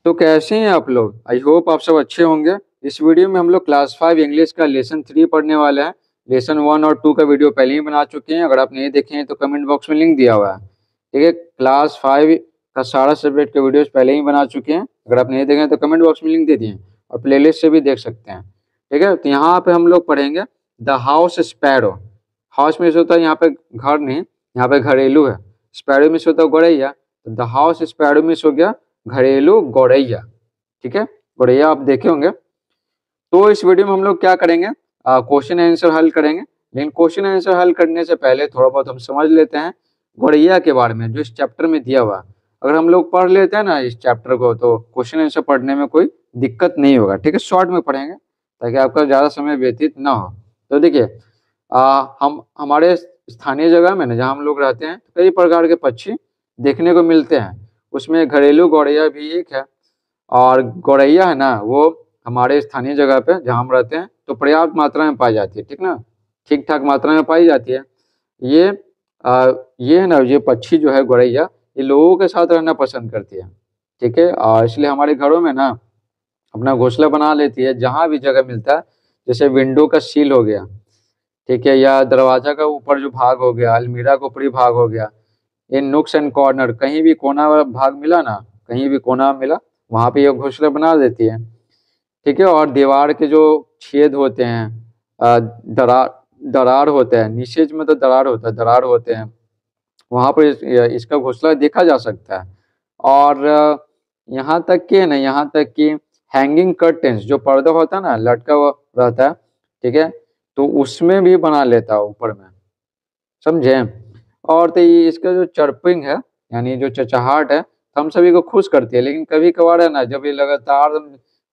तो कैसे हैं आप लोग। आई होप आप सब अच्छे होंगे। इस वीडियो में हम लोग क्लास 5 इंग्लिश का लेसन 3 पढ़ने वाले हैं। लेसन 1 और 2 का वीडियो पहले ही बना चुके हैं, अगर आप नहीं देखे हैं तो कमेंट बॉक्स में लिंक दिया हुआ है। ठीक है, क्लास 5 का सारा सब्जेक्ट के वीडियोस पहले ही बना चुके हैं, अगर आप नहीं देखे हैं तो कमेंट बॉक्स में लिंक दे दिए हैं और प्लेलिस्ट से भी देख सकते हैं। ठीक है, तो यहाँ पे हम लोग पढ़ेंगे द हाउस स्पैरो। हाउस में से होता है यहाँ पे घर नहीं, यहाँ पे घरेलू है। स्पैरो में से होता है गौरैया, तो द हाउस स्पैरो में से हो गया घरेलू गौरैया। ठीक है, गौरैया आप देखे होंगे। तो इस वीडियो में हम लोग क्या करेंगे, क्वेश्चन आंसर हल करेंगे। लेकिन क्वेश्चन आंसर हल करने से पहले थोड़ा बहुत हम समझ लेते हैं गौरैया के बारे में, जो इस चैप्टर में दिया हुआ। अगर हम लोग पढ़ लेते हैं ना इस चैप्टर को, तो क्वेश्चन आंसर पढ़ने में कोई दिक्कत नहीं होगा। ठीक है, शॉर्ट में पढ़ेंगे ताकि आपका ज़्यादा समय व्यतीत ना हो। तो देखिए, हम हमारे स्थानीय जगह में ना, जहाँ हम लोग रहते हैं, कई प्रकार के पक्षी देखने को मिलते हैं। उसमें घरेलू गौरैया भी एक है। और गौरैया है ना, वो हमारे स्थानीय जगह पे जहाँ हम रहते हैं तो पर्याप्त मात्रा में पाई जाती है। ठीक ना, ठीक ठाक मात्रा में पाई जाती है। ये ये है ना, ये पक्षी जो है गौरैया, ये लोगों के साथ रहना पसंद करती है। ठीक है, और इसलिए हमारे घरों में ना अपना घोंसला बना लेती है जहाँ भी जगह मिलता है। जैसे विंडो का सील हो गया, ठीक है, या दरवाजा का ऊपर जो भाग हो गया, अलमीरा का ऊपरी भाग हो गया, इन नुक्स एंड कॉर्नर, कहीं भी कोना वाला भाग मिला ना, कहीं भी कोना मिला वहां पे ये घोंसला बना देती है। ठीक है, और दीवार के जो छेद होते हैं, दरार दरार होते हैं, नीचे में तो दरार होता है, दरार होते हैं, वहां पर इसका घोंसला देखा जा सकता है। और यहाँ तक कि ना, यहाँ तक कि हैंगिंग कर्टेन्स, जो पर्दा होता है ना, लटका हुआ रहता है, ठीक है, तो उसमें भी बना लेता है ऊपर में, समझे। और तो ये इसका जो चर्पिंग है, यानी जो चचहाट है, हम सभी को खुश करती है। लेकिन कभी कभार है ना, जब ये लगातार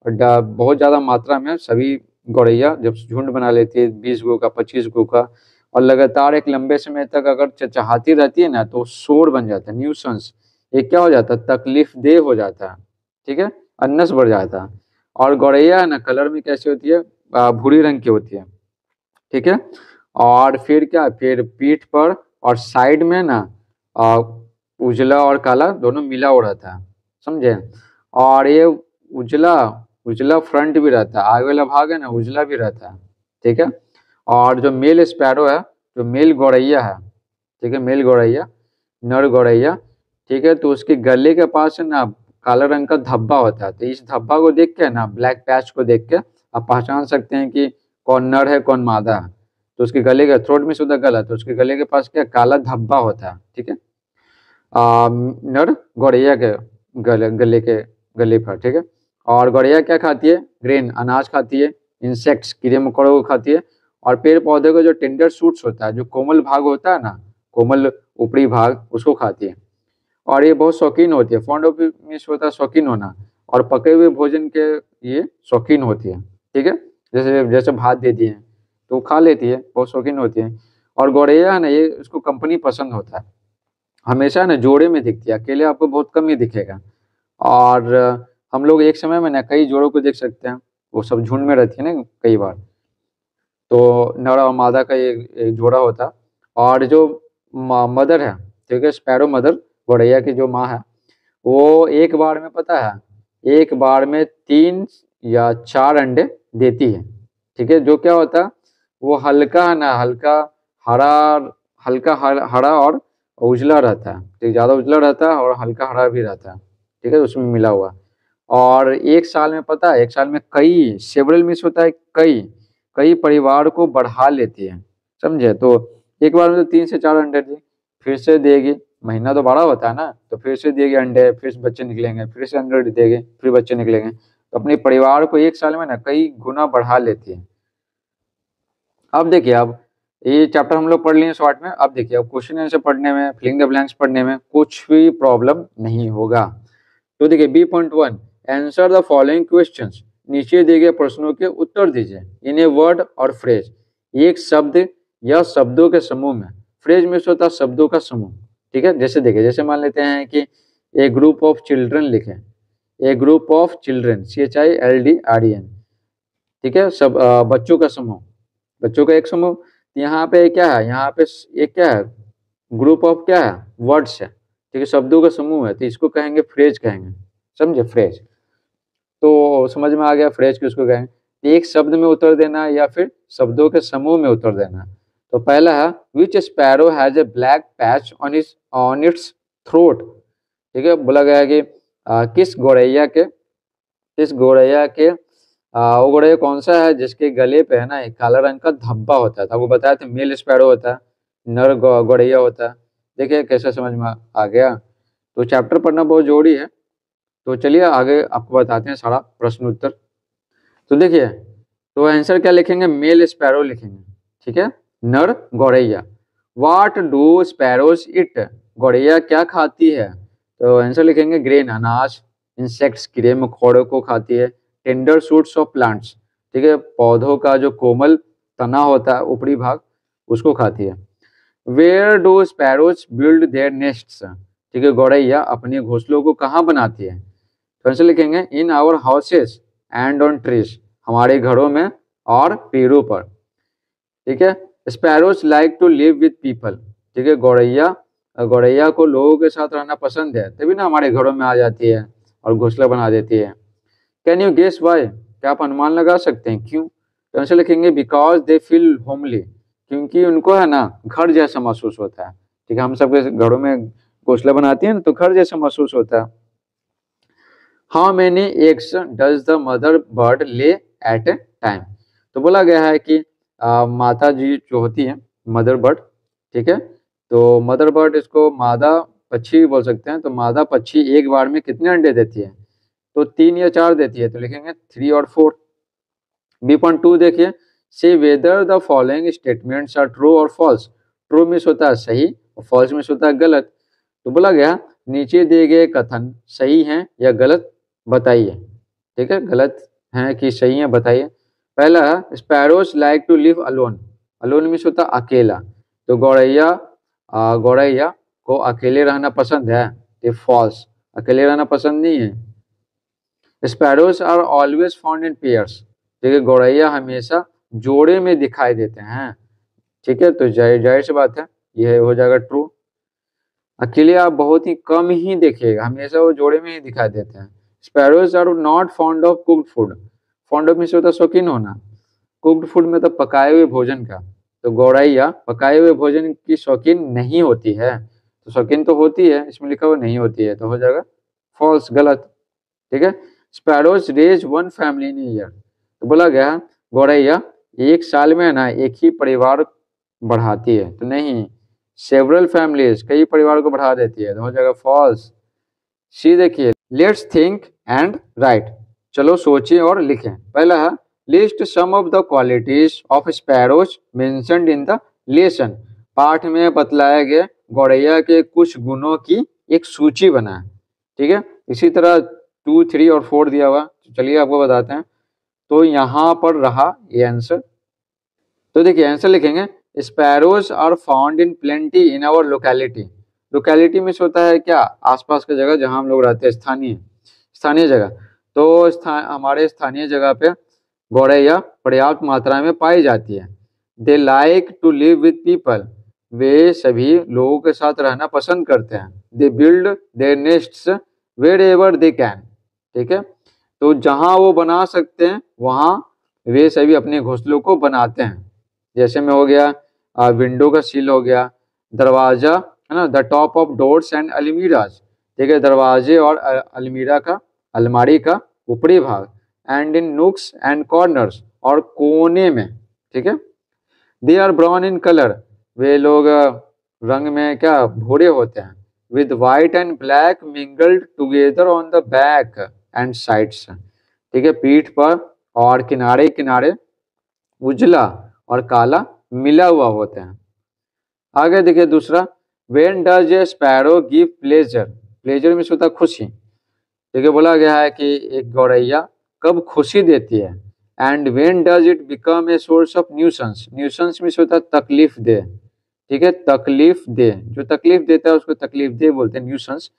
बहुत ज्यादा मात्रा में सभी गौरैया जब झुंड बना लेती है, 20 गो का, 25 गो का, और लगातार एक लंबे समय तक अगर चचहाती रहती है ना, तो शोर बन जाता है, न्यूसेंस। ये क्या हो जाता है, तकलीफ देह हो जाता है। ठीक है, अन्नस बढ़ जाता है। और गौरैया है ना, कलर में कैसी होती है, भूरी रंग की होती है। ठीक है, और फिर क्या, फिर पीठ पर और साइड में ना आ, उजला और काला दोनों मिला हुआ रहता है, समझे। और ये उजला उजला फ्रंट भी रहता है, आगे वाला भाग है ना उजला भी रहता है। ठीक है, और जो मेल स्पैरो है, जो मेल गौरैया है, ठीक है, मेल गौरैया, नर गौरैया, ठीक है, तो उसके गले के पास है ना काला रंग का धब्बा होता है। तो इस धब्बा को देख के ना, ब्लैक पैच को देख के आप पहचान सकते हैं कि कौन नर है कौन मादा है। तो उसके गले का, थ्रोट में शुद्ध गला, तो उसके गले के पास क्या काला धब्बा होता है। ठीक है, नर गौरैया के गले पर। ठीक है, और गौरैया क्या खाती है, ग्रेन, अनाज खाती है, इंसेक्ट्स, कीड़े मकोड़ों को खाती है, और पेड़ पौधे का जो टेंडर सूट्स होता है, जो कोमल भाग होता है ना, कोमल ऊपरी भाग, उसको खाती है। और ये बहुत शौकीन होती है, फॉन्ड ऑफ मीन्स होता है शौकीन होना, और पके हुए भोजन के ये शौकीन होती है। ठीक है, जैसे जैसे भात दे दिए तो वो खा लेती है, बहुत शौकीन होती है। और गौरैया है ना, ये उसको कंपनी पसंद होता है, हमेशा ना जोड़े में दिखती है, अकेले आपको बहुत कम ही दिखेगा। और हम लोग एक समय में ना कई जोड़ों को देख सकते हैं, वो सब झुंड में रहती है ना कई बार। तो नर और मादा का एक जोड़ा होता है। और जो मदर है, ठीक है, स्पैरो मदर, गौरैया की जो माँ है, वो एक बार में पता है, एक बार में 3 या 4 अंडे देती है। ठीक है, जो क्या होता है, वो हल्का है ना, हल्का हरा, हरा और उजला रहता है। ठीक, ज्यादा उजला रहता है और हल्का हरा भी रहता है। ठीक है, उसमें मिला हुआ। और एक साल में पता है, एक साल में कई, सेवरल मिस होता है, कई कई परिवार को बढ़ा लेती है, समझे। तो एक बार में तो 3 से 4 अंडे दी, फिर से देगी, महीना तो बड़ा होता है ना, तो फिर से देगी अंडे, फिर से बच्चे निकलेंगे, फिर से अंडे देगी, फिर बच्चे निकलेंगे। तो अपने परिवार को एक साल में ना कई गुना बढ़ा लेती है। अब देखिए, अब ये चैप्टर हम लोग पढ़ लिए शॉर्ट में। अब देखिए, अब क्वेश्चन आंसर पढ़ने में, फिलिंग द ब्लैंक्स पढ़ने में कुछ भी प्रॉब्लम नहीं होगा। तो देखिए, B.1, answer the following questions, नीचे दिए गए प्रश्नों के उत्तर दीजिए इन ए वर्ड और फ्रेज, एक शब्द या शब्दों के समूह में। फ्रेज में से होता है शब्दों का समूह। ठीक है, जैसे देखिए, जैसे मान लेते हैं कि ए ग्रुप ऑफ चिल्ड्रन लिखें, ए ग्रुप ऑफ चिल्ड्रन, CHILDREN। ठीक है, सब बच्चों का समूह, बच्चों का एक समूह। यहाँ पे क्या है, यहाँ पे एक क्या है, ग्रुप ऑफ क्या है, वर्ड्स है। ठीक है, शब्दों का समूह है, तो इसको कहेंगे फ्रेज कहेंगे, समझे, फ्रेज। तो समझ में आ गया फ्रेज किसको कहेंगे, एक शब्द में उत्तर देना या फिर शब्दों के समूह में उत्तर देना। तो पहला है which sparrow has a black patch on its throat. ठीक है, बोला गया है कि किस गौरैया के वो गौरैया कौन सा है जिसके गले पे है ना एक काला रंग का धब्बा होता है। तो आपको बताया था मेल स्पैरो होता है, नर गौरैया होता है। देखिए कैसे समझ में आ गया। तो चैप्टर पढ़ना बहुत जरूरी है। तो चलिए आगे आपको बताते हैं सारा प्रश्न उत्तर। तो देखिए, तो आंसर क्या लिखेंगे, मेल स्पैरो लिखेंगे। ठीक है, नर गौरैया। व्हाट डू स्पैरोज इट, गौरैया क्या खाती है। तो आंसर लिखेंगे ग्रेन, अनाज। इंसेक्ट्स, कीड़े मकोड़ों को खाती है। टेंडर शूट्स ऑफ प्लांट्स, ठीक है, पौधों का जो कोमल तना होता है ऊपरी भाग उसको खाती है। Where do sparrows build their nests, ठीक है, गौरैया अपने घोंसलों को कहाँ बनाती है। तो आंसर लिखेंगे in our houses and on trees, हमारे घरों में और पेड़ों पर। ठीक है, sparrows like to live with people, ठीक है, गौरैया को लोगों के साथ रहना पसंद है, तभी ना हमारे घरों में आ जाती है और घोंसला बना देती है। कैन यू गेस वाई, क्या आप अनुमान लगा सकते हैं क्यों। तो आंसर लिखेंगे बिकॉज दे फील होमली, क्योंकि उनको है ना घर जैसा महसूस होता है। ठीक है, हम सबके घरों में घोंसला बनाती है ना तो घर जैसा महसूस होता है। How many eggs does the mother bird ले एट ए टाइम। तो बोला गया है कि माता जी जो होती है मदर बर्ड, ठीक है, तो मदर बर्ड इसको मादा पक्षी भी बोल सकते हैं। तो मादा पक्षी एक बार में कितने अंडे देती है, तो 3 या 4 देती है। तो लिखेंगे 3 और 4। B.2 देखिए, से whether the following statements are true और फॉल्स। ट्रू मीन्स होता है सही और फॉल्स मीन्स होता है गलत। तो बोला गया नीचे दिए गए कथन सही हैं या गलत बताइए। ठीक है, गलत है कि सही है बताइए। पहला है sparrows like to live alone, alone means होता है अकेला। तो गौरैया को अकेले रहना पसंद है, ये फॉल्स, अकेले रहना पसंद नहीं है। Sparrows are always found in pairs, ठीक है, गौरैया हमेशा जोड़े में दिखाई देते हैं। ठीक है, तो जाहिर सी बात है ये हो जाएगा ट्रू। अकेले आप बहुत ही कम ही देखिएगा, हमेशा वो जोड़े में ही दिखाई देते हैं। Sparrows are not fond of cooked food, fond of means होता है शौकीन होना, कुक्ड फूड में तो पकाए हुए भोजन का। तो गौरैया पकाए हुए भोजन की शौकीन नहीं होती है। तो शौकीन तो होती है, इसमें लिखा हुआ नहीं होती है, तो हो जाएगा फॉल्स, गलत। ठीक है, sparrows raise one family in year. तो बोला गया गौरैया एक साल में ना एक ही परिवार बढ़ाती है, तो नहीं, सेवरल फैमिलीज, कई परिवार को बढ़ा देती है, तो हो जाएगा फॉल्स। सी देखिए, लेट्स थिंक एंड राइट, चलो सोचिए और लिखें। पहला है list some of the qualities of sparrows mentioned in the lesson, पाठ में बतलाया गया गौरैया के कुछ गुणों की एक सूची बनाए। ठीक है, इसी तरह 2, 3 और 4 दिया हुआ, तो चलिए आपको बताते हैं। तो यहाँ पर रहा ये आंसर। तो देखिए आंसर लिखेंगे sparrows are found in plenty in our locality. Locality में होता है क्या, आसपास का जगह जहाँ हम लोग रहते हैं, स्थानीय जगह। तो हमारे स्थानीय जगह पे गौरैया पर्याप्त मात्रा में पाई जाती है। They like to live with people, वे सभी लोगों के साथ रहना पसंद करते हैं। They build their nests wherever they can, ठीक है, तो जहाँ वो बना सकते हैं वहाँ वे सभी अपने घोंसलों को बनाते हैं। जैसे में हो गया विंडो का सील हो गया, दरवाजा है ना, the top of doors and almirahs, ठीक है, दरवाजे और अलमारी का ऊपरी भाग। And in nooks and corners, और कोने में। ठीक है, they are brown in colour, वे लोग रंग में क्या भूरे होते हैं। With white and black mingled together on the back and sides, ठीक है, पीठ पर और किनारे किनारे उजला और काला मिला हुआ होते हैं। आगे देखिए दूसरा, when does a sparrow give pleasure, pleasure में होता है खुशी। ठीक है, बोला गया है कि एक गौरैया कब खुशी देती है। And when does it become a source of nuisance, nuisance में होता है तकलीफ दे। ठीक है, तकलीफ दे, जो तकलीफ देता है उसको तकलीफ दे बोलते हैं, न्यूसेंस।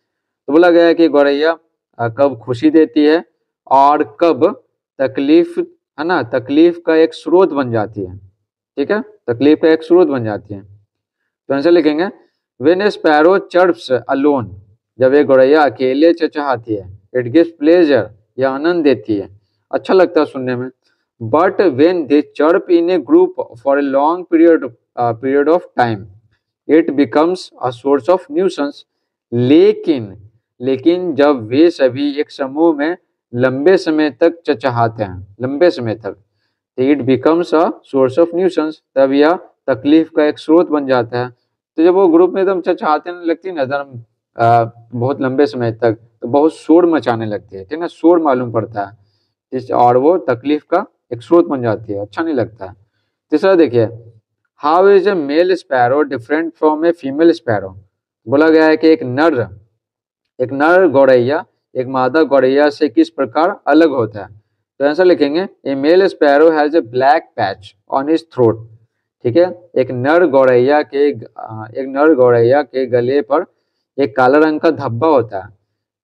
तो बोला गया है कि गौरैया कब खुशी देती है और कब तकलीफ, है ना, तकलीफ का एक स्रोत बन जाती है। ठीक है, तकलीफ का एक स्रोत बन जाती है। तो आंसर लिखेंगे व्हेन ए स्पैरो चर्प्स अलोन, जब एक गौरैया अकेले चहचहाती है। इट गिव्स प्लेजर, यह आनंद देती है, अच्छा लगता है सुनने में। But when they chirp in A group for a long period of time it becomes a source of nuisance. लेकिन जब वे सभी एक समूह में लंबे समय तक चहचहाते हैं, लंबे समय तक, तो it becomes a source of nuisance, तब यह तकलीफ का एक स्रोत बन जाता है। तो जब वो ग्रुप में एकदम चहचहाते लगती है ना बहुत लंबे समय तक, तो बहुत शोर मचाने लगती है, ठीक है ना, शोर मालूम पड़ता है और वो तकलीफ का एक स्रोत बन जाती है, अच्छा नहीं लगता है। तीसरा देखिए, how is a male sparrow different from a female sparrow. बोला गया है कि एक नर गौरैया एक मादा गौरैया से किस प्रकार अलग होता है। तो आंसर लिखेंगे, a male sparrow has a black patch on his throat. ठीक है, एक नर गौरैया के गले पर एक काला रंग का धब्बा होता है,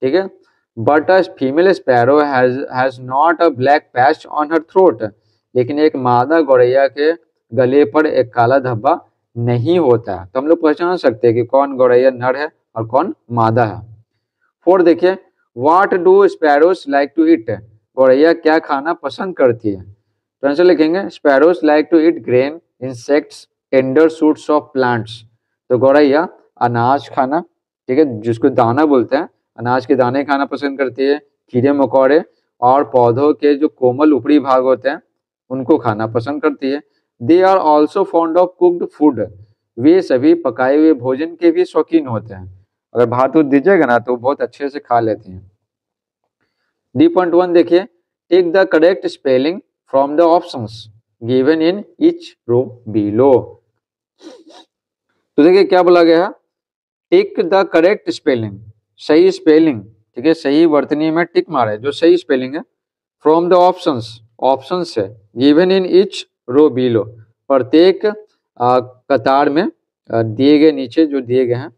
ठीक है। But a female sparrow has not a black patch on her throat. लेकिन एक मादा गौरैया के गले पर एक काला धब्बा नहीं होता है। तो हम लोग पहचान सकते हैं कि कौन गौरैया नर है और कौन मादा है। 4 देखिए, what do sparrows like to eat. गौरैया क्या खाना पसंद करती है। तो आंसर लिखेंगे, sparrows like to eat grain, insects, tender shoots of plants. तो गौरैया अनाज खाना, ठीक है, जिसको दाना बोलते हैं, अनाज के दाने खाना पसंद करती है, कीड़े मकोड़े और पौधों के जो कोमल ऊपरी भाग होते हैं उनको खाना पसंद करती है। They are also fond of cooked food. वे सभी पकाए हुए भोजन के भी शौकीन होते हैं। अगर भात उत दीजिएगा ना तो बहुत अच्छे से खा लेती हैं। D.1 देखिए, take the correct spelling from the options given in each row below. तो देखिए क्या बोला गया है, टिक द करेक्ट स्पेलिंग, सही स्पेलिंग, ठीक है, सही वर्तनी में टिक मारे जो सही स्पेलिंग है, फ्रॉम द ऑप्शंस, ऑप्शन से, given in each row below, प्रत्येक कतार में दिए गए, नीचे जो दिए गए हैं।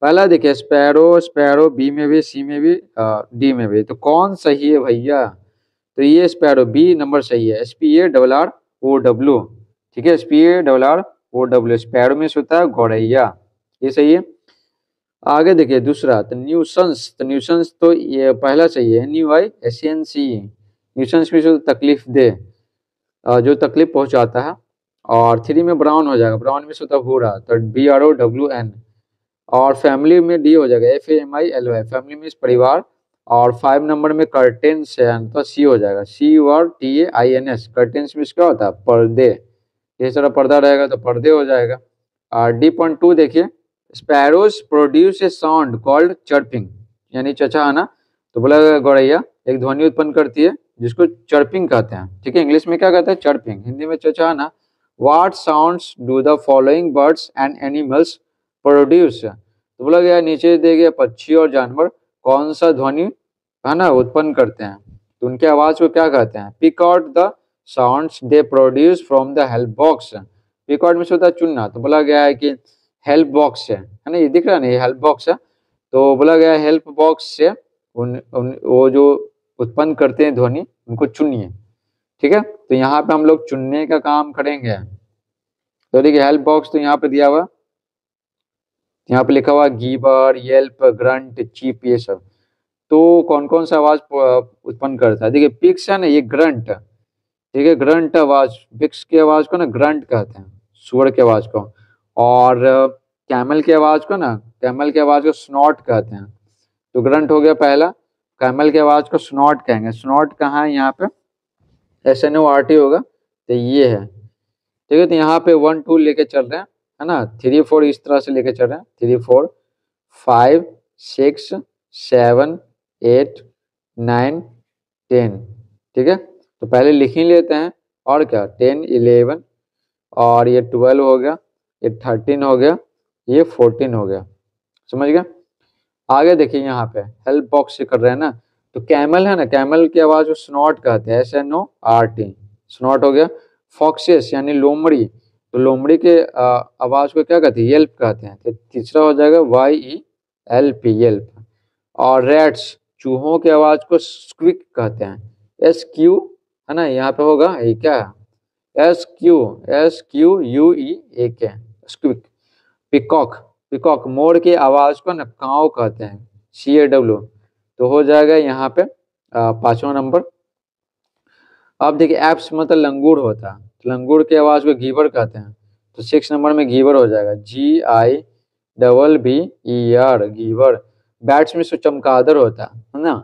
पहला देखिए, स्पैरो, स्पैरो बी में भी, सी में भी, डी में भी, तो कौन सही है भैया। तो ये स्पैरो बी नंबर सही है, SPARROW, ठीक है, SPARROW, स्पैरो में होता है गौरैया, ये सही है। आगे देखिए दूसरा, तो न्यूसेंस, तो न्यूसेंस तो ये पहला सही है, NUISENCE, न्यूसेंस में तकलीफ दे, जो तकलीफ पहुंचाता है। और 3 में ब्राउन हो जाएगा, ब्राउन में होता है भूरा, तो BROWN। और फैमिली में डी हो जाएगा, FAMILY, फैमिली में परिवार। और 5 नंबर में कर्टेन्स है तो सी हो जाएगा, CURTAINS, कर्टेन्स में क्या होता है, पर्दे, ये सारा पर्दा रहेगा तो पर्दे हो जाएगा। और D.2 देखिए, sparrows produce a sound called chirping, यानी चहचहाना। तो बोला गौरैया एक ध्वनि उत्पन्न करती है जिसको चर्पिंग कहते हैं, ठीक है, इंग्लिश में क्या कहते हैं, चर्पिंग, हिंदी में चहचहाना। What sounds do the following birds and animals produce. तो बोला गया नीचे दिए गए पक्षी और जानवर कौन सा ध्वनि है ना उत्पन्न करते हैं, तो उनके आवाज को क्या कहते हैं, pick out the sounds they produce from the help box. Pick out में होता है चुनना, तो बोला गया है कि हेल्प बॉक्स है ना, ये दिख रहा है ना, ये हेल्प बॉक्स है। तो बोला गया हेल्प बॉक्स से वो जो उत्पन्न करते हैं ध्वनि उनको चुनिए, ठीक है। तो यहाँ पे हम लोग चुनने का काम करेंगे। तो देखिए हेल्प बॉक्स तो यहाँ पे दिया हुआ, यहाँ पे लिखा हुआ गीबर, येल्प, ग्रंट, चीप, ये सब। तो कौन कौन सा आवाज उत्पन्न करता है, देखिए पिक्स है ना, ये ग्रंट, ठीक है, ग्रंट आवाज, पिक्स की आवाज को ना ग्रंट कहते हैं, सुअर की आवाज को। और कैमल की आवाज को ना, कैमल की आवाज को स्नॉट कहते हैं। तो ग्रंट हो गया पहला, कैमल की आवाज को स्नॉट कहेंगे। स्नॉट कहाँ है, यहाँ पे SNORT होगा, तो ये है, ठीक है। तो यहाँ पे 1 2 लेके चल रहे हैं, है ना, 3 4 इस तरह से लेके चल रहे हैं, 3 4 5 6 7 8 9 10, ठीक है। तो पहले लिख ही लेते हैं, और क्या, 10 11, और ये 12 हो गया, ये 13 हो गया, ये 14 हो गया, समझ गया। आगे देखिए यहाँ पे हेल्प बॉक्स से कर रहे हैं ना, तो कैमल है ना, कैमल की आवाज को स्नॉट कहते हैं, SNORT, स्नॉट हो गया। फॉक्सेस यानी लोमड़ी, तो लोमड़ी के आवाज को क्या कहते हैं, येल्प कहते हैं। तो तीसरा हो जाएगा YELP, येल्प। और रैट्स, चूहों की आवाज को स्क्विक कहते हैं, SQ, है ना, यहाँ पे होगा ये क्या है, SQUEAK, स्क्विक। पिकॉक, पिकॉक, मोर की आवाज को ना काव कहते हैं, CAW। तो हो जाएगा यहाँ पे 5वां नंबर। अब देखिए एप्स मतलब लंगूर होता है, तो लंगूर की आवाज को गीवर कहते हैं, तो 6 नंबर में गीवर हो जाएगा, GIVVER गीवर। बैट्स में से चमगादड़ होता है ना,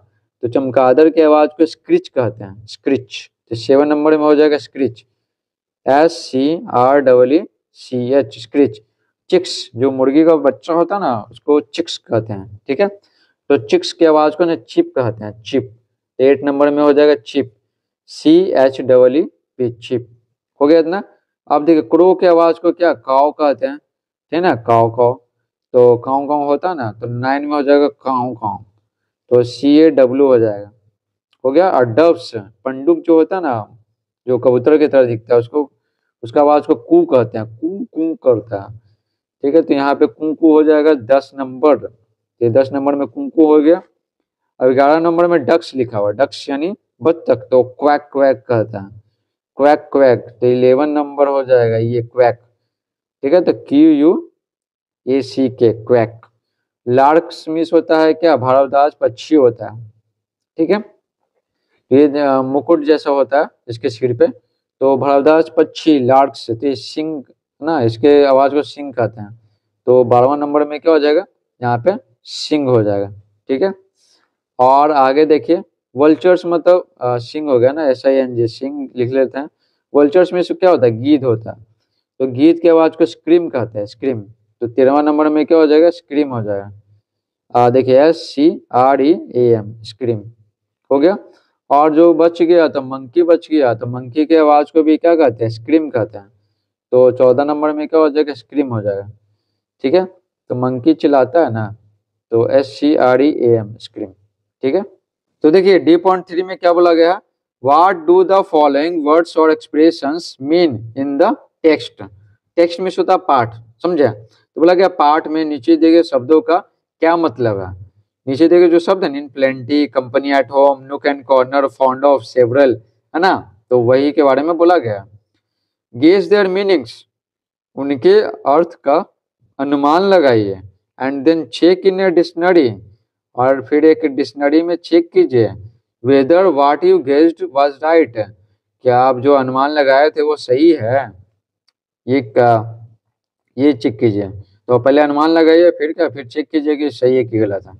तो चमगादड़ की आवाज को स्क्रिच कहते हैं, स्क्रिच। तो 7 नंबर में हो जाएगा स्क्रिच, SCREECH स्क्रिच। चिक्स जो मुर्गी का बच्चा होता है ना उसको चिक्स कहते हैं, ठीक है। तो चिक्स की आवाज को ना चिप कहते हैं, चिप। 8 नंबर में हो जाएगा चिप, CHEEP चिप। हो गया इतना। अब देखिए क्रो की आवाज को क्या काव कहते हैं, ठीक है ना, काव काव। तो काव काव होता है ना, तो 9 में हो जाएगा काव काव, तो CAW हो जाएगा। हो गया। और डव्स पंडुप जो होता है ना, जो कबूतर की तरह दिखता है, उसको उसका आवाज को कू कहते हैं, कू कू करता है, ठीक है। तो यहाँ पे कुंकू हो जाएगा 10 नंबर, ये 10 नंबर में कुंकू हो गया। अब 11 नंबर में डक्स लिखा हुआ, डक्स यानी बत्तख, तो क्वैक क्वैक कहता है, क्वैक क्वैक। तो 11 नंबर हो जाएगा ये क्वैक, ठीक है। तो QUACK क्वैक। लार्क स्मिथ होता है क्या, भारद्वाज पक्षी होता है, ठीक है। ये मुकुट जैसा होता है इसके सिर पे, तो भारद्वाज पक्षी लार्क्स, तो ये सिंह ना, इसके आवाज को सिंह कहते हैं। तो 12वां नंबर में क्या हो जाएगा, यहाँ पे सिंह हो जाएगा, ठीक है। और आगे देखिए वल्चर्स मतलब सिंह हो गया ना, SING सिंह लिख लेते हैं। वल्चर्स में से क्या होता है, गीध होता है, तो गीध की आवाज को स्क्रीम कहते हैं, स्क्रीम। तो 13वां नंबर में क्या हो जाएगा, स्क्रीम हो जाएगा। देखिए SCREAM स्क्रीम हो गया। और जो बच गया तो मंकी बच गया, तो मंकी की आवाज को भी क्या कहते हैं, स्क्रीम कहते हैं। तो 14 नंबर में क्या हो जाएगा, स्क्रीम हो जाएगा, ठीक है। तो मंकी चिल्लाता है ना, तो SCREAM स्क्रीम, ठीक है। तो देखिए D.3 में क्या बोला गया, what do the following words और expressions mean in the text. Text में होता पाठ, समझे। तो बोला गया पाठ में नीचे दिए गए शब्दों का क्या मतलब है। नीचे दिए गए जो शब्द है, in plenty, company at home, nook and corner, fond of, several, है ना, तो वही के बारे में बोला गया। गेस देयर मीनिंग्स, उनके अर्थ का अनुमान लगाइए। And then check in a dictionary, और फिर एक डिक्शनरी में चेक कीजिए। Whether what you guessed was right, क्या आप जो अनुमान लगाए थे वो सही है, ये क्या, ये चेक कीजिए। तो पहले अनुमान लगाइए, फिर क्या, फिर चेक कीजिए कि सही है कि गलत है।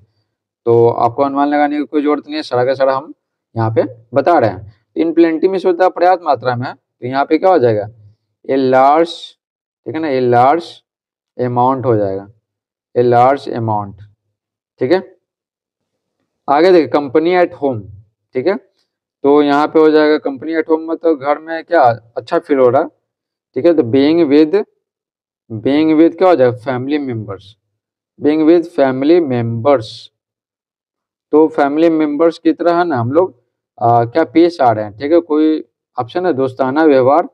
तो आपको अनुमान लगाने की कोई जरूरत नहीं है, सारा का सारा हम यहाँ पे बता रहे हैं। इन प्लेंटी में होता है पर्याप्त मात्रा में, तो यहाँ पे क्या हो जाएगा, ए लार्ज, ठीक है ना, ए लार्ज अमाउंट हो जाएगा, ए लार्ज अमाउंट, ठीक है। आगे देखिए कंपनी एट होम, ठीक है। तो यहाँ पे हो जाएगा कंपनी एट होम, मतलब घर में क्या अच्छा फील हो रहा है, ठीक है। तो बीइंग विद क्या हो जाएगा, family members, being with family members. तो फैमिली मेंबर्स की तरह है ना हम लोग क्या पेश आ रहे हैं, ठीक है, कोई ऑप्शन है दोस्ताना व्यवहार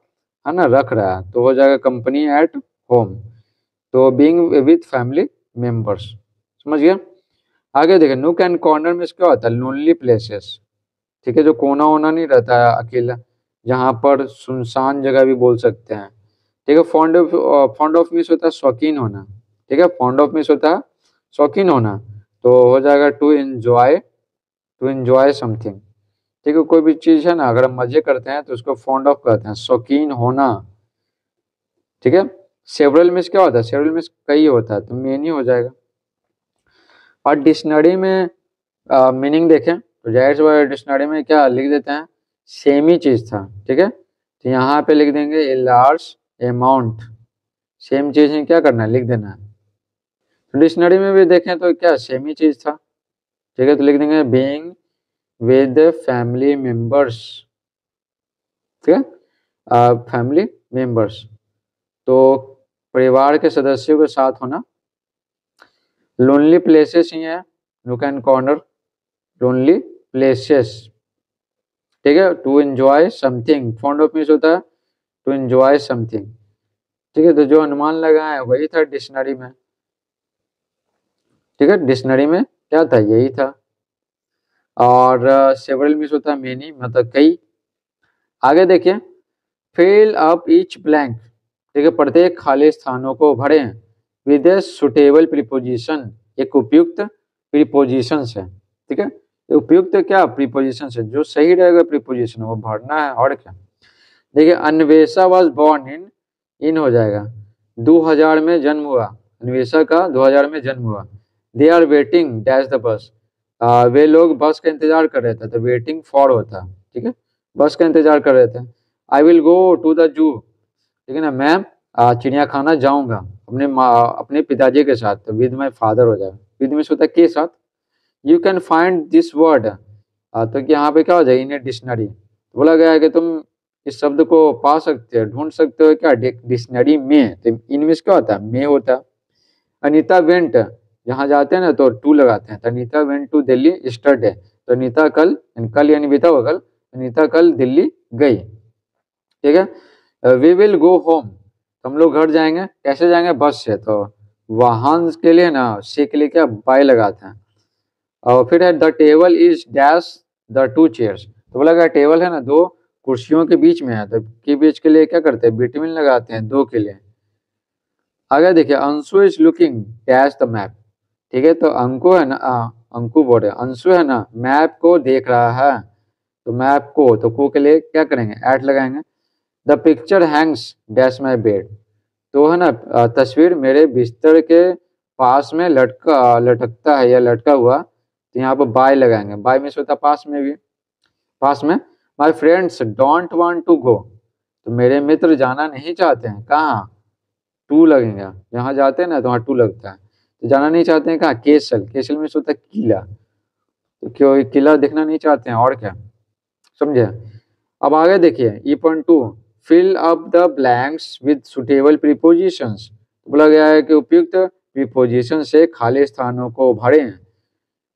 है ना रख रहा है, तो हो जाएगा कंपनी एट होम। तो बीइंग विद फैमिली मेंबर्स, समझ गया। आगे देखें नूक एंड कॉर्नर में क्या होता है, लोनली प्लेसेस, ठीक है, जो कोना वोना नहीं रहता है अकेला, जहाँ पर सुनसान जगह भी बोल सकते हैं, ठीक है। फॉन्ड ऑफ मीन्स होता है शौकीन होना, ठीक है, फॉन्ड ऑफ मीन्स होता है शौकीन होना। तो हो जाएगा टू एंजॉय समथिंग, ठीक है। कोई भी चीज है ना अगर हम मजे करते हैं तो उसको फॉन्ड ऑफ कहते हैं, शौकीन होना, ठीक है। सेवरल मीन्स क्या होता है, सेवरल मीन्स कई होता है, तो मेनी हो जाएगा। और डिक्शनरी में मीनिंग देखें तो जाहिर सी बात है डिक्शनरी में क्या लिख देते हैं, सेम ही चीज था, ठीक है। तो यहाँ पे लिख देंगे ए लार्ज अमाउंट, सेम चीज है, क्या करना है लिख देना है। तो डिक्शनरी में भी देखें तो क्या सेम ही चीज था, ठीक है, तो लिख देंगे बीइंग विद फैमिली मेंबर्स, ठीक है, फैमिली मेंबर्स, तो परिवार के सदस्यों के साथ होना। लोनली प्लेसेस ही है, nook and corner, lonely places, ठीक है। To enjoy something, fond of means होता है टू एंजॉय समथिंग, ठीक है। तो जो अनुमान लगा है वही था डिक्शनरी में, ठीक है, डिक्शनरी में क्या था यही था। और सेवरल मीन्स होता है मेनी, मतलब कई। आगे देखिए फिल अप ईच ब्लैंक, ठीक है, प्रत्येक खाली स्थानों को भरें विद ए सुटेबल प्रीपोजिशन, एक उपयुक्त प्रीपोजिशन से, ठीक है। उपयुक्त क्या प्रीपोजिशन से, जो सही रहेगा प्रीपोजिशन वो भरना है और क्या। देखिए अन्वेषा वॉज बॉर्न इन हो जाएगा, 2000 में जन्म हुआ, अन्वेषा का 2000 में जन्म हुआ। They are waiting dash the bus, वे लोग बस का इंतजार कर रहे थे, तो वेटिंग फॉर होता, ठीक है, बस का इंतजार कर रहे थे। I will go to the zoo, ठीक है ना, मैं चिड़ियाखाना जाऊंगा अपने पिताजी के साथ, तो विद माई फादर हो जाएगा, विद में होता है के साथ। You can find this word, तो यहाँ पे क्या हो जाएगा, इन ए डिक्शनरी, बोला गया है कि तुम इस शब्द को पा सकते हो, ढूंढ सकते हो क्या डिक्शनरी में, तो इन में क्या होता है, में होता है। अनीता वेंट, यहाँ जाते हैं ना तो टू लगाते हैं, तो Anita went to Delhi yesterday, तो अनीता कल, यानी बीता हुआ कल, अनीता कल दिल्ली गई, ठीक है। वी विल गो होम, हम लोग घर जाएंगे, कैसे जाएंगे, बस से, तो वाहन के लिए ना से के लिए क्या बाय लगाते हैं। और फिर है the table is dash the two chairs, तो बोला गया टेबल है ना दो कुर्सियों के बीच में है, तो के बीच के लिए क्या करते हैं, बिटवीन लगाते हैं, दो के लिए। आगे देखिए Anshu is looking dash the map, ठीक है, तो अंकु है ना, अंकु बोल रहे अंशु है ना मैप को देख रहा है, तो मैप को के लिए क्या करेंगे, एट लगाएंगे। The picture Hanks dash my bed, तो है ना तस्वीर मेरे बिस्तर के पास में लटकता है या लटका हुआ, तो यहाँ पर बाय लगाएंगे, बाय में से होता पास में भी, पास में। My friends don't want to go, तो मेरे मित्र जाना नहीं चाहते हैं, कहाँ, टू लगेगा, जहाँ जाते हैं ना तो वहाँ टू लगता है, तो जाना नहीं चाहते हैं कहाँ, केसल, केसल में से होता है किला, तो क्यों किला देखना नहीं चाहते हैं और क्या, समझे। अब आगे देखिए E.2 fill up the blanks with suitable prepositions, बोला गया है कि उपयुक्त प्रीपोजिशन से खाली स्थानों को भरें।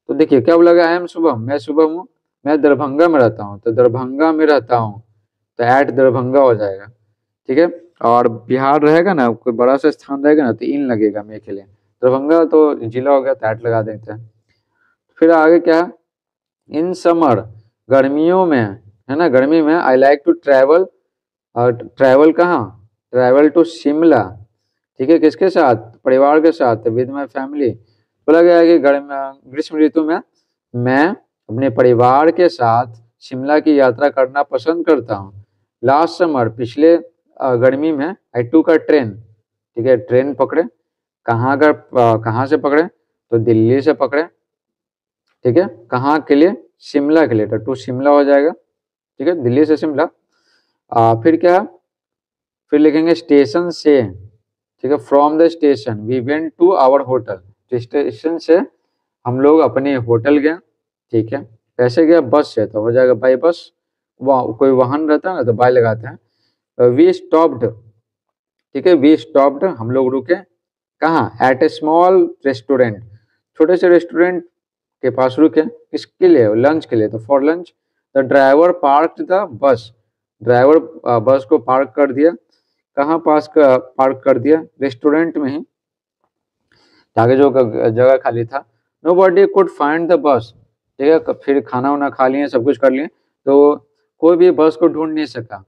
तो देखिए क्या बोला गया, आई एम शुभम, मैं शुभम हूँ, मैं दरभंगा में रहता हूँ, तो दरभंगा में रहता हूँ, तो एट दरभंगा हो जाएगा, ठीक है। और बिहार रहेगा ना, कोई बड़ा सा स्थान रहेगा ना, तो इन लगेगा मैं के लिए, दरभंगा तो जिला हो गया, तो एट लगा देते हैं। फिर आगे क्या, इन समर, गर्मियों में, है ना, गर्मी में, आई लाइक टू ट्रैवल, और ट्रैवल कहाँ, ट्रैवल टू शिमला, ठीक है, किसके साथ, परिवार के साथ, विद माई फैमिली। बोला गया है कि ग्रीष्म ऋतु में मैं अपने परिवार के साथ शिमला की यात्रा करना पसंद करता हूँ। लास्ट समर, पिछले गर्मी में, आई टू का ट्रेन, ठीक है, ट्रेन पकड़े, कहाँ से पकड़े, तो दिल्ली से पकड़े, ठीक है, कहाँ के लिए, शिमला के लिए, तो टू शिमला हो जाएगा, ठीक है, दिल्ली से शिमला। फिर क्या, फिर लिखेंगे स्टेशन से, ठीक है, from the station we went to our hotel, तो स्टेशन से हम लोग अपने होटल गए, ठीक है, कैसे गया, बस से, तो हो जाएगा बाई बस, कोई वाहन रहता है ना तो बाय लगाते हैं। वी स्टॉप्ड, ठीक है, वी स्टॉप्ड, हम लोग रुके, कहाँ, एट ए स्मॉल रेस्टोरेंट, छोटे से रेस्टोरेंट के पास रुके, किसके लिए, लंच के लिए, तो for lunch. The driver park the bus, driver बस को पार्क कर दिया, कहाँ पार्क कर दिया, रेस्टोरेंट में ही, आगे जो जगह खाली था। Nobody could find the bus, ठीक है, फिर खाना वाना खा लिए, सब कुछ कर लिए, तो कोई भी बस को ढूंढ नहीं सका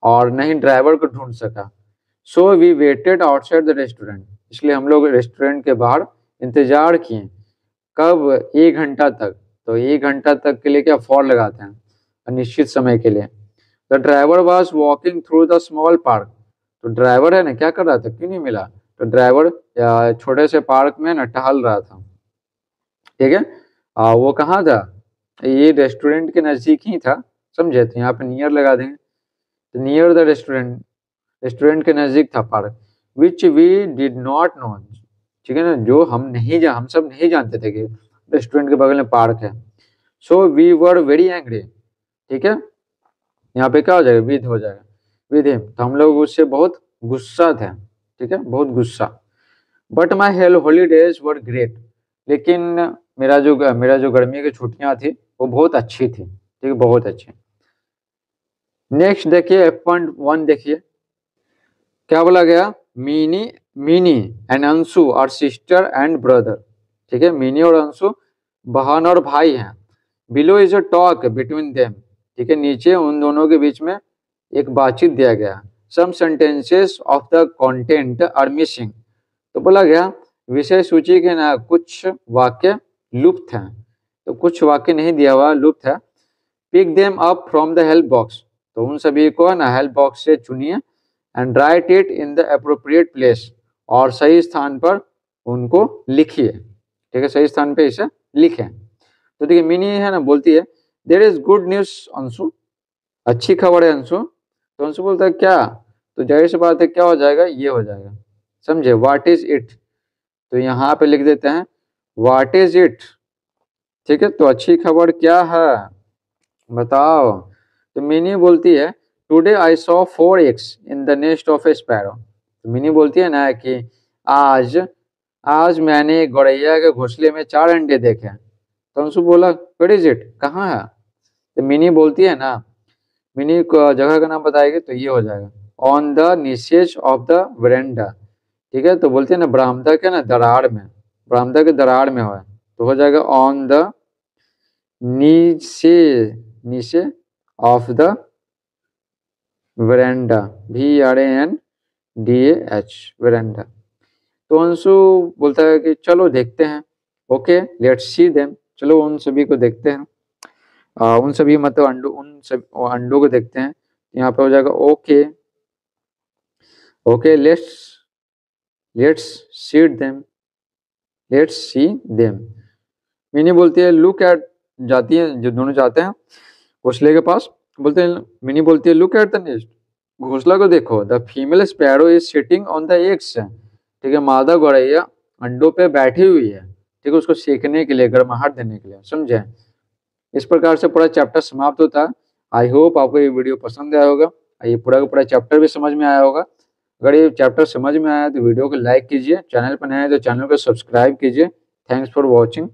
और नहीं ड्राइवर को ढूंढ सका। So we waited outside the restaurant, इसलिए हम लोग रेस्टोरेंट के बाहर इंतजार किए, कब, 1 घंटा तक, तो 1 घंटा तक के लिए क्या फॉर लगाते हैं, अनिश्चित समय के लिए। The driver was walking through the small park, तो ड्राइवर है ना क्या कर रहा था, क्यों नहीं मिला, तो ड्राइवर छोटे से पार्क में ना टहल रहा था, ठीक है। वो कहाँ था, ये रेस्टोरेंट के नजदीक ही था, समझे, तो यहाँ पे नियर लगा देंगे, तो नियर द रेस्टोरेंट, रेस्टोरेंट के नजदीक था park, which we did not know, ठीक है ना, जो हम सब नहीं जानते थे कि रेस्टोरेंट के बगल में पार्क है। So we were very angry, ठीक है, यहाँ पे क्या हो जाएगा, विद हो जाएगा, विद हिम, तो हम लोग उससे बहुत गुस्सा थे, ठीक है, बहुत गुस्सा। But my holidays were great, लेकिन मेरा जो गर्मी की छुट्टियां थी वो बहुत अच्छी थी, ठीक है, बहुत अच्छी। नेक्स्ट देखिए F.1 देखिए क्या बोला गया, मिनी मिनी एंड अंशु और सिस्टर एंड ब्रदर, ठीक है, मिनी और अंशु बहन और भाई हैं। Below is a talk between them, ठीक है, नीचे उन दोनों के बीच में एक बातचीत दिया गया। Some sentences of the content are missing, तो बोला गया विषय सूची के ना कुछ वाक्य लुप्त हैं, तो कुछ वाक्य नहीं दिया हुआ, लुप्त है। Pick them up from the help box, तो उन सभी को है ना हेल्प बॉक्स से चुनिए। And right it in the appropriate place, और सही स्थान पर उनको लिखिए। ठीक है, सही स्थान पे इसे लिखें। तो देखिए मिनी है ना बोलती है there is good news Anshu, अच्छी खबर है अंशु। तो अंशु बोलता है क्या, तो जाहिर सी बात है क्या हो जाएगा, ये हो जाएगा, समझे, व्हाट इज इट। तो यहाँ पे लिख देते हैं व्हाट इज इट। ठीक है, तो अच्छी खबर क्या है बताओ। तो मिनी बोलती है today I saw 4 eggs in the nest of A sparrow. तो मिनी बोलती है ना कि आज आज मैंने गौरैया के घोंसले में 4 अंडे देखे। तो अंशु बोला वेयर इज इट, कहाँ है। तो मिनी बोलती है ना, मिनी जगह का नाम बताएगी, तो ये हो जाएगा on the niches of the verandah. ठीक है, तो बोलते हैं ना बरामदा के ना दरार में, बरामदा के दरार में हो, तो हो जाएगा ऑन द नीचे, नीचे of the veranda, VRANDAH, veranda. तो अंशु बोलता है कि चलो देखते हैं, ओके लेट्स सी देम, चलो उन सभी को देखते हैं। उन सभी मतलब अंडों, उन सब अंडों को देखते हैं। यहाँ पे हो जाएगा okay, okay let's let's see them, let's see them. Mini बोलती है लुक एट, जाती है, जो दोनों जाते हैं घोंसले के पास, बोलते हैं, मिनी बोलती है लुक एट द नेस्ट, घोंसला को देखो, the female sparrow is sitting on the eggs. ठीक है, मादा गौरैया अंडों पे बैठी हुई है। ठीक है, उसको सेकने के लिए, गर्माहट देने के लिए, समझे। इस प्रकार से पूरा चैप्टर समाप्त होता है। आई होप आपको ये वीडियो पसंद आया होगा, ये पूरा का पूरा चैप्टर भी समझ में आया होगा। अगर ये चैप्टर समझ में आया तो वीडियो को लाइक कीजिए, चैनल पर नए हैं तो चैनल को सब्सक्राइब कीजिए। Thanks for watching.